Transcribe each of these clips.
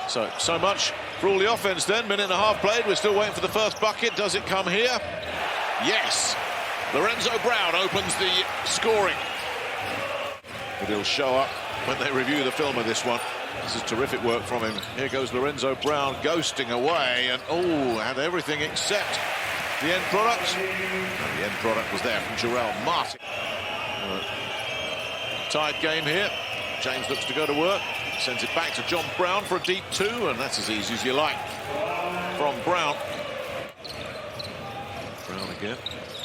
So much for all the offense then. Minute and a half played. We're still waiting for the first bucket. Does it come here? Yes. Lorenzo Brown opens the scoring. But he'll show up when they review the film of this one. This is terrific work from him. Here goes Lorenzo Brown ghosting away, and had everything except the end product. And the end product was there from Jarrell Martin. Tied game here. James looks to go to work. Sends it back to John Brown for a deep two, and that's as easy as you like from Brown. Brown again.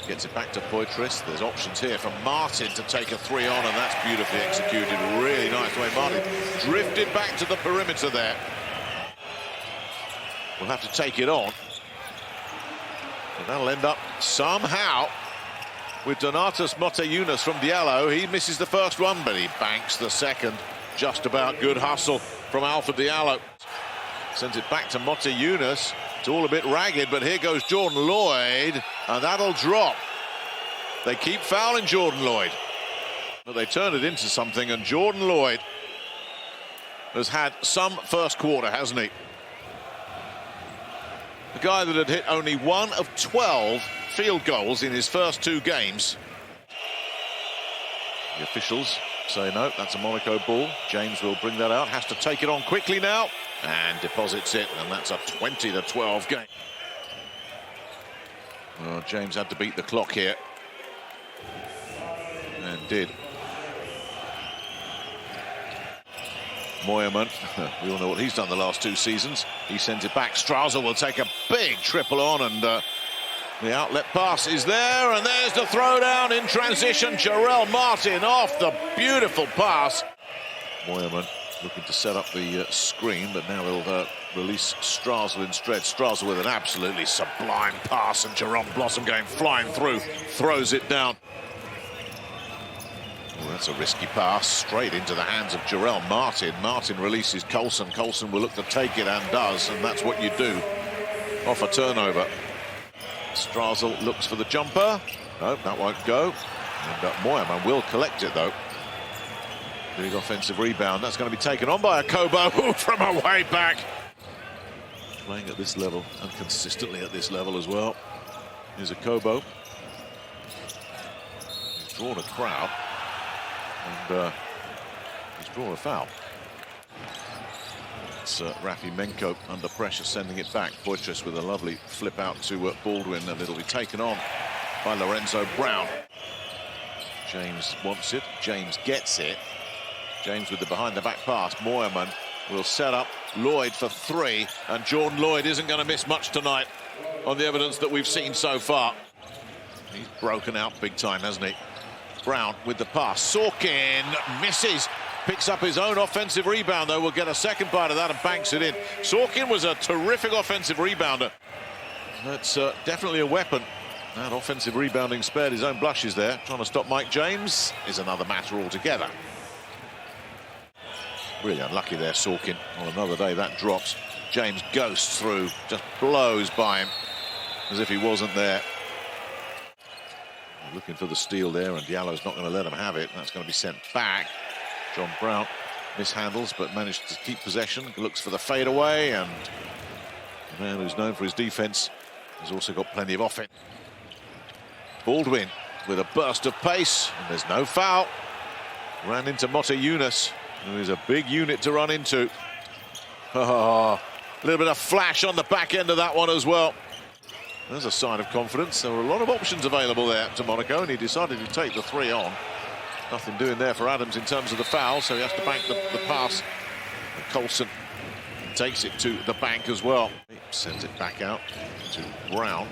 Gets it back to Poitras. There's options here for Martin to take a three on, and that's beautifully executed. Really nice way Martin drifted back to the perimeter there. We'll have to take it on. And that'll end up somehow with Donatas Motiejunas from Diallo. He misses the first one, but he banks the second. Just about good hustle from Alpha Diallo. Sends it back to Motiejunas. It's all a bit ragged, but here goes Jordan Lloyd, and that'll drop. They keep fouling Jordan Lloyd, but they turn it into something, and Jordan Lloyd has had some first quarter, hasn't he? The guy that had hit only 1 of 12 field goals in his first 2 games. The officials say no, that's a Monaco ball. James will bring that out, has to take it on quickly now, and deposits it, and that's a 20-12 game. Well, James had to beat the clock here, and did. Moyerman, we all know what he's done the last 2 seasons. He sends it back. Strasel will take a big triple on, and the outlet pass is there, and there's the throwdown in transition. Jarrell Martin off the beautiful pass. Moyerman looking to set up the screen, but now he'll release Strasel instead. Strasel with an absolutely sublime pass, and Jerome Blossom going flying through, throws it down. Oh, that's a risky pass, straight into the hands of Jarrell Martin. Martin releases Colson. Colson will look to take it, and does, and that's what you do off a turnover. Strasel looks for the jumper. No, that won't go. And Moyerman will collect it, though. Big offensive rebound. That's going to be taken on by a Kobo from a way back. Playing at this level, and consistently at this level as well. Here's a Kobo. He's drawn a crowd. And he's drawn a foul. It's Rafi Menko under pressure, sending it back. Poitras with a lovely flip out to Baldwin, and it'll be taken on by Lorenzo Brown. James wants it. James gets it. James with the behind-the-back pass. Moyerman will set up Lloyd for 3, and Jordan Lloyd isn't going to miss much tonight on the evidence that we've seen so far. He's broken out big time, hasn't he? Brown with the pass. Sorkin misses. Picks up his own offensive rebound, though. We'll get a second bite of that and banks it in. Sorkin was a terrific offensive rebounder. That's definitely a weapon. That offensive rebounding spared his own blushes there. Trying to stop Mike James is another matter altogether. Really unlucky there, Sorkin. On another day, that drops. James ghosts through, just blows by him as if he wasn't there. Looking for the steal there, and Diallo's not going to let him have it. That's going to be sent back. John Brown mishandles, but managed to keep possession. Looks for the fadeaway, and the man who's known for his defense has also got plenty of offense. Baldwin with a burst of pace, and there's no foul. Ran into Motiejunas, who is a big unit to run into. Oh, a little bit of flash on the back end of that one as well. There's a sign of confidence. There were a lot of options available there to Monaco, and he decided to take the 3 on. Nothing doing there for Adams in terms of the foul, so he has to bank the pass. And Colson takes it to the bank as well. He sends it back out to Brown.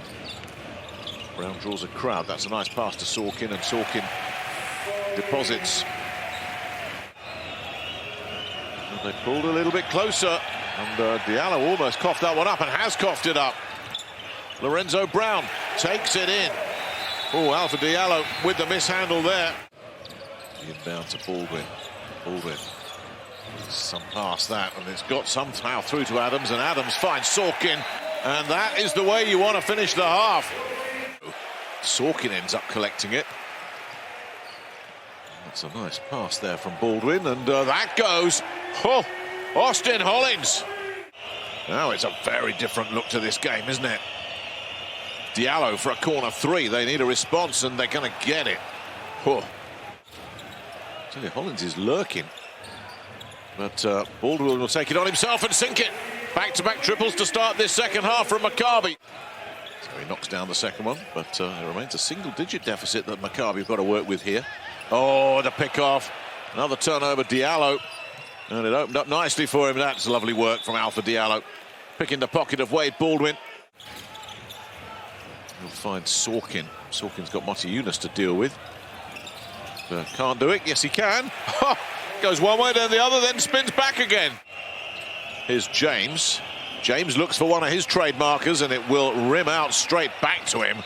Brown draws a crowd. That's a nice pass to Sorkin, and Sorkin deposits. And they pulled a little bit closer, and Diallo almost coughed that one up, and has coughed it up. Lorenzo Brown takes it in. Oh, Alpha Diallo with the mishandle there. Inbound to Baldwin. Baldwin. Some past that, and it's got somehow through to Adams, and Adams finds Sorkin, and that is the way you want to finish the half. Sorkin ends up collecting it. That's a nice pass there from Baldwin, and that goes. Oh, Austin Hollins Now it's a very different look to this game, isn't it? Diallo for a corner three. They need a response, and they're going to get it. Oh. I tell you, Hollins is lurking. But Baldwin will take it on himself and sink it. Back-to-back triples to start this second half from Maccabi. So he knocks down the second one, but it remains a single-digit deficit that Maccabi have got to work with here. Oh, the pick-off. Another turnover, Diallo. And it opened up nicely for him. That's lovely work from Alpha Diallo. Picking the pocket of Wade Baldwin. He'll find Sorkin. Sorkin's got Moti Yunus to deal with. Can't do it. Yes, he can. Goes one way, then the other, then spins back again. Here's James. James looks for one of his trade markers, and it will rim out straight back to him.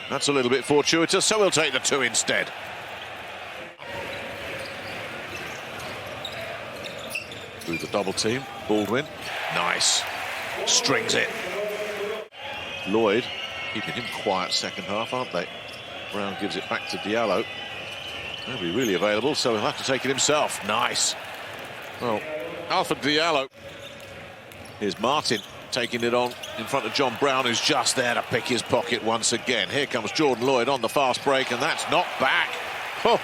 That's a little bit fortuitous, so he'll take the two instead. Through the double team, Baldwin. Nice. Strings it. Lloyd keeping him quiet second half, aren't they? Brown gives it back to Diallo. He'll be really available, so he'll have to take it himself. Nice. Well, Alpha Diallo. Here's Martin taking it on in front of John Brown, who's just there to pick his pocket once again. Here comes Jordan Lloyd on the fast break, and that's knocked back. Oh,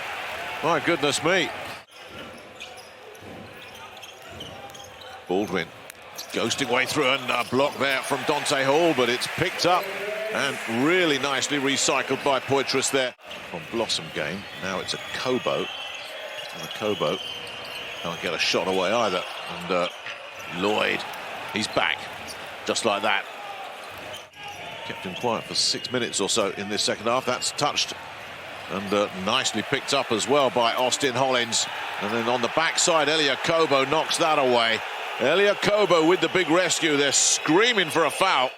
my goodness me. Baldwin ghosting way through, and a block there from Dante Hall, but it's picked up and really nicely recycled by Poitras there. From Blossom Game, now it's a Kobo, and a Kobo can't get a shot away either. And Lloyd, he's back, just like that. Kept him quiet for 6 minutes or so in this second half. That's touched and nicely picked up as well by Austin Hollins. And then on the backside, Elia Kobo knocks that away. Elia Kobo with the big rescue. They're screaming for a foul.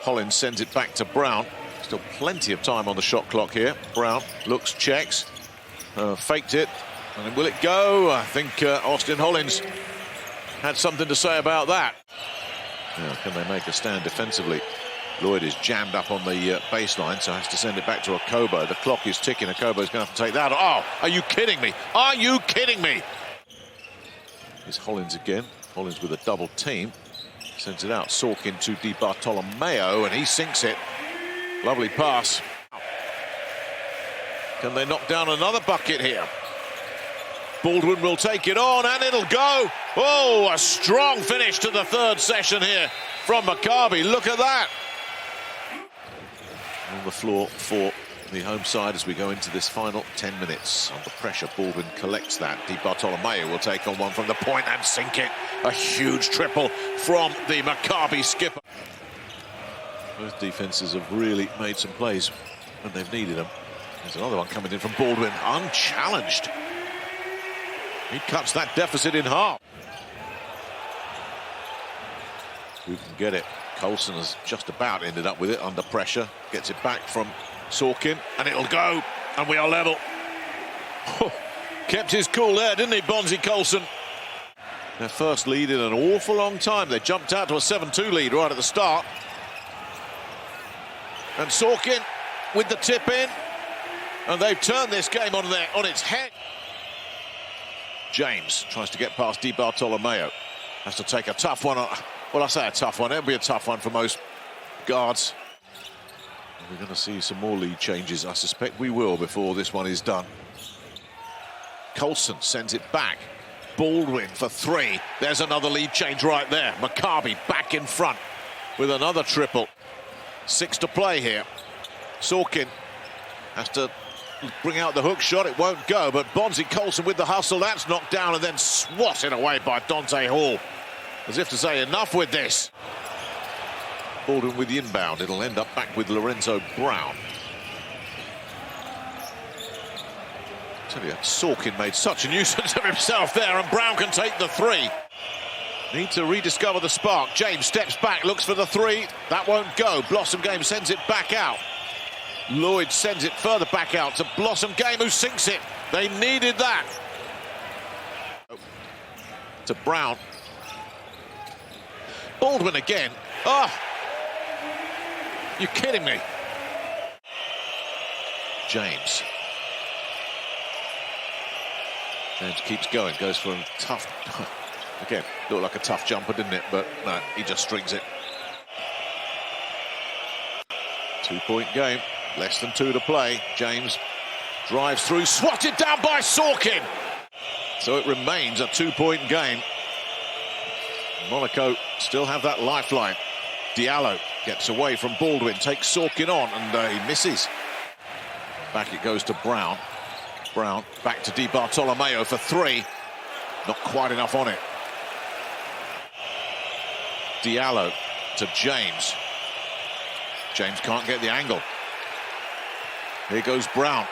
Hollins sends it back to Brown. Still plenty of time on the shot clock here. Brown looks, checks, faked it. And then will it go? I think Austin Hollins had something to say about that. Now, can they make a stand defensively? Lloyd is jammed up on the baseline, so has to send it back to Kobo. The clock is ticking. Kobo's going to have to take that. Oh, are you kidding me? Are you kidding me? Here's Hollins again. Hollins with a double team. Sends it out. Sorkin to Di Bartolomeo, and he sinks it. Lovely pass. Can they knock down another bucket here? Baldwin will take it on, and it'll go. Oh, a strong finish to the third session here from Maccabi. Look at that. On the floor for the home side as we go into this final 10 minutes. Under pressure, Baldwin collects that. Di Bartolomeo will take on one from the point and sink it. A huge triple from the Maccabi skipper. Both defenses have really made some plays when they've needed them. There's another one coming in from Baldwin, unchallenged. He cuts that deficit in half. Who can get it? Coulson has just about ended up with it under pressure. Gets it back from Sorkin, and it'll go, and we are level. Oh, kept his cool there, didn't he, Bonzi Coulson? Their first lead in an awful long time. They jumped out to a 7-2 lead right at the start. And Sorkin with the tip in, and they've turned this game on its head. James tries to get past Di Bartolomeo. Has to take a tough one. Well, I say a tough one. It'll be a tough one for most guards. We're going to see some more lead changes. I suspect we will before this one is done. Coulson sends it back. Baldwin for three. There's another lead change right there. Maccabi back in front with another triple. 6 to play here. Sorkin has to bring out the hook shot. It won't go, but Bonzi Coulson with the hustle. That's knocked down and then swatted away by Dante Hall. As if to say, enough with this. Baldwin with the inbound. It'll end up back with Lorenzo Brown. I tell you, Sorkin made such a nuisance of himself there, and Brown can take the three. Need to rediscover the spark. James steps back, looks for the three. That won't go. Blossom Game sends it back out. Lloyd sends it further back out to Blossom Game, who sinks it. They needed that. To Brown. Baldwin again. Oh! You're kidding me. James. James keeps going, goes for a tough... Again, Looked like a tough jumper, didn't it? But no, he just strings it. 2-point game, less than 2 to play. James drives through, swatted down by Sorkin. So it remains a 2-point game. Monaco still have that lifeline. Diallo gets away from Baldwin, takes Sorkin on, and he misses. Back it goes to Brown. Brown back to Di Bartolomeo for 3. Not quite enough on it. Diallo to James. James can't get the angle. Here goes Brown.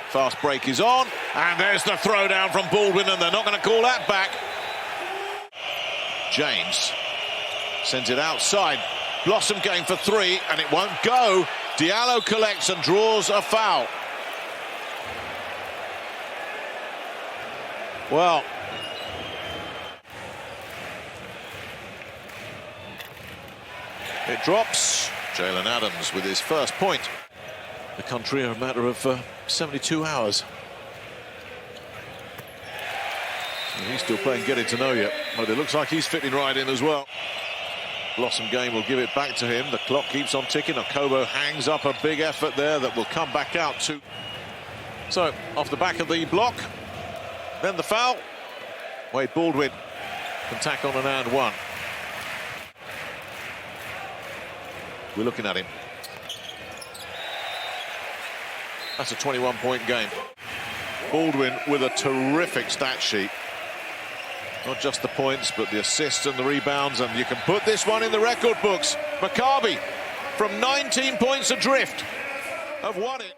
Fast break is on, and there's the throwdown from Baldwin, and they're not going to call that back. James sends it outside. Blossom game for 3, and it won't go. Diallo collects and draws a foul. Well, it drops. Jalen Adams with his first point. The country in a matter of 72 hours. And he's still playing getting to know you, but it looks like he's fitting right in as well. Blossom game will give it back to him. The clock keeps on ticking. Okobo hangs up a big effort there that will come back out to. So off the back of the block, then the foul. Wade Baldwin can tack on an and one. We're looking at him. That's a 21-point game. Baldwin with a terrific stat sheet. Not just the points, but the assists and the rebounds, and you can put this one in the record books. Maccabi, from 19 points adrift, have won it.